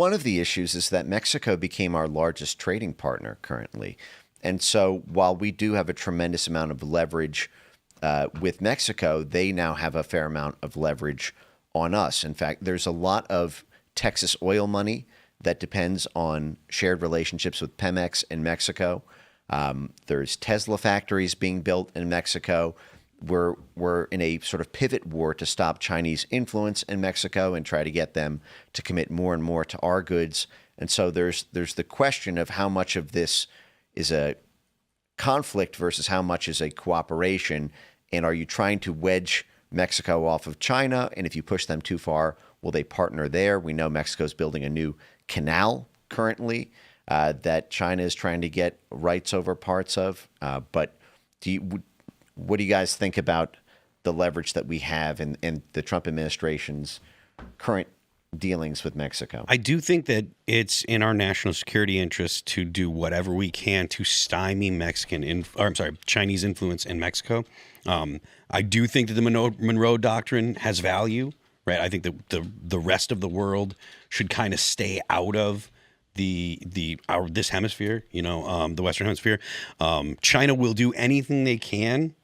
one of the issues is that Mexico became our largest trading partner currently. And so while we do have a tremendous amount of leverage with Mexico, they now have a fair amount of leverage on us. In fact, there's a lot of Texas oil money that depends on shared relationships with Pemex in Mexico. There's Tesla factories being built in Mexico. We're in a sort of pivot war to stop Chinese influence in Mexico and try to get them to commit more and more to our goods. And so there's the question of how much of this is a conflict versus how much is a cooperation. And are you trying to wedge Mexico off of China? And if you push them too far, will they partner there? We know Mexico's building a new canal currently that China is trying to get rights over parts of. But what do you guys think about the leverage that we have in the Trump administration's current dealings with Mexico? I do think that it's in our national security interest to do whatever we can to stymie Chinese influence in Mexico. I do think that the Monroe Doctrine has value, right? I think that the rest of the world should kind of stay out of this hemisphere, the Western Hemisphere. China will do anything they can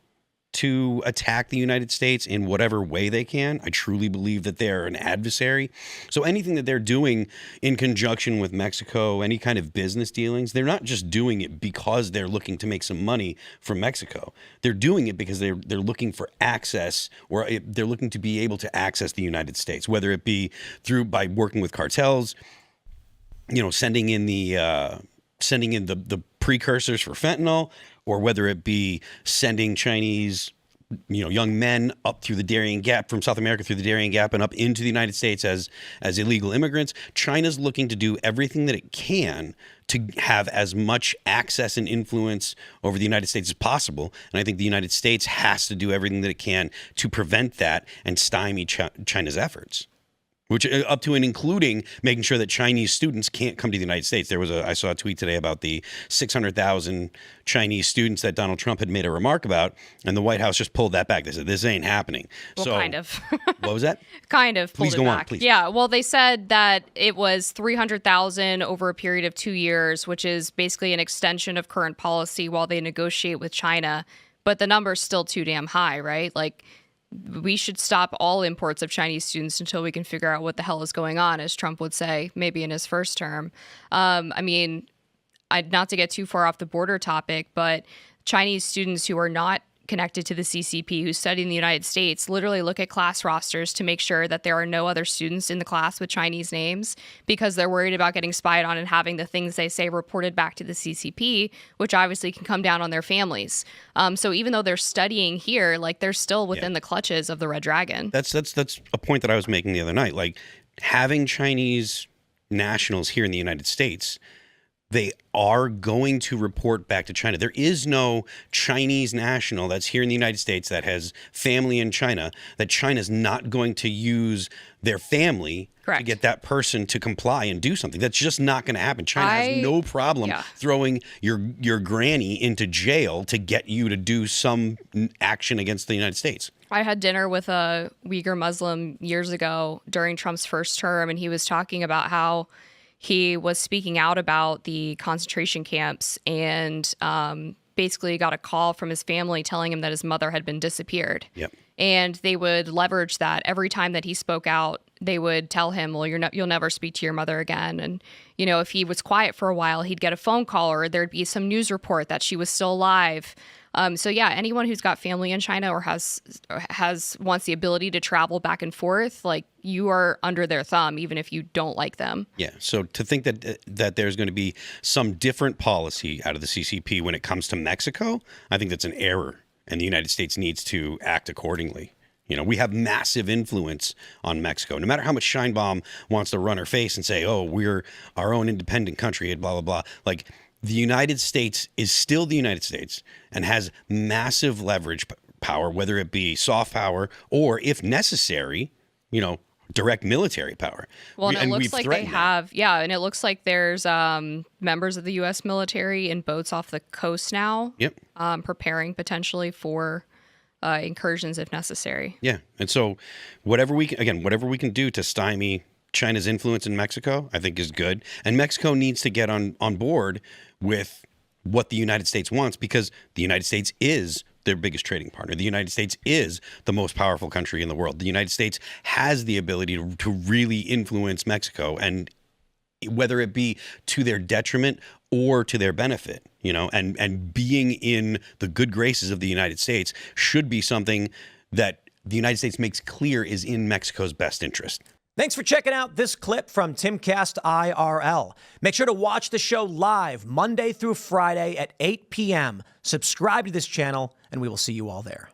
to attack the United States in whatever way they can. I truly believe that they're an adversary. So anything that they're doing in conjunction with Mexico, any kind of business dealings, they're not just doing it because they're looking to make some money from Mexico. They're doing it because they're looking for access, or they're looking to be able to access the United States, whether it be by working with cartels, sending in the precursors for fentanyl, or whether it be sending Chinese, young men up through the Darien Gap, from South America through the Darien Gap and up into the United States as illegal immigrants. China's looking to do everything that it can to have as much access and influence over the United States as possible. And I think the United States has to do everything that it can to prevent that and stymie China's efforts, which up to and including making sure that Chinese students can't come to the United States. I saw a tweet today about the 600,000 Chinese students that Donald Trump had made a remark about, and the White House just pulled that back. They said, this ain't happening. Well, kind of. What was that? Kind of pulled Please it go back. on, please. Yeah, well, they said that it was 300,000 over a period of 2 years, which is basically an extension of current policy while they negotiate with China. But the number's still too damn high, right? Like, we should stop all imports of Chinese students until we can figure out what the hell is going on, as Trump would say, maybe in his first term. Not to get too far off the border topic, but Chinese students who are not connected to the CCP who study in the United States literally look at class rosters to make sure that there are no other students in the class with Chinese names, because they're worried about getting spied on and having the things they say reported back to the CCP, which obviously can come down on their families. So even though they're studying here, like, they're still within the clutches of the Red Dragon. That's a point that I was making the other night. Like, having Chinese nationals here in the United States, they are going to report back to China. There is no Chinese national that's here in the United States that has family in China that China's not going to use their family to get that person to comply and do something. That's just not going to happen. China has no problem throwing your granny into jail to get you to do some action against the United States. I had dinner with a Uyghur Muslim years ago during Trump's first term, and he was talking about how he was speaking out about the concentration camps and basically got a call from his family telling him that his mother had been disappeared. Yep. And they would leverage that. Every time that he spoke out, they would tell him, well, you'll never speak to your mother again. And, if he was quiet for a while, he'd get a phone call or there'd be some news report that she was still alive. So yeah, anyone who's got family in China or wants the ability to travel back and forth, like, you are under their thumb, even if you don't like them. Yeah. So to think that there's going to be some different policy out of the CCP when it comes to Mexico, I think that's an error, and the United States needs to act accordingly. We have massive influence on Mexico. No matter how much Scheinbaum wants to run her face and say, oh, we're our own independent country and blah, blah, blah. Like, the United States is still the United States and has massive leverage power, whether it be soft power or, if necessary, direct military power. Well, and it looks like they have, and it looks like there's members of the U.S. military in boats off the coast now, preparing potentially for incursions if necessary. Yeah, and so whatever we can do to stymie China's influence in Mexico, I think, is good. And Mexico needs to get on board with what the United States wants, because the United States is their biggest trading partner. The United States is the most powerful country in the world. The United States has the ability to really influence Mexico, and whether it be to their detriment or to their benefit, and being in the good graces of the United States should be something that the United States makes clear is in Mexico's best interest. Thanks for checking out this clip from Timcast IRL. Make sure to watch the show live Monday through Friday at 8 p.m. Subscribe to this channel, and we will see you all there.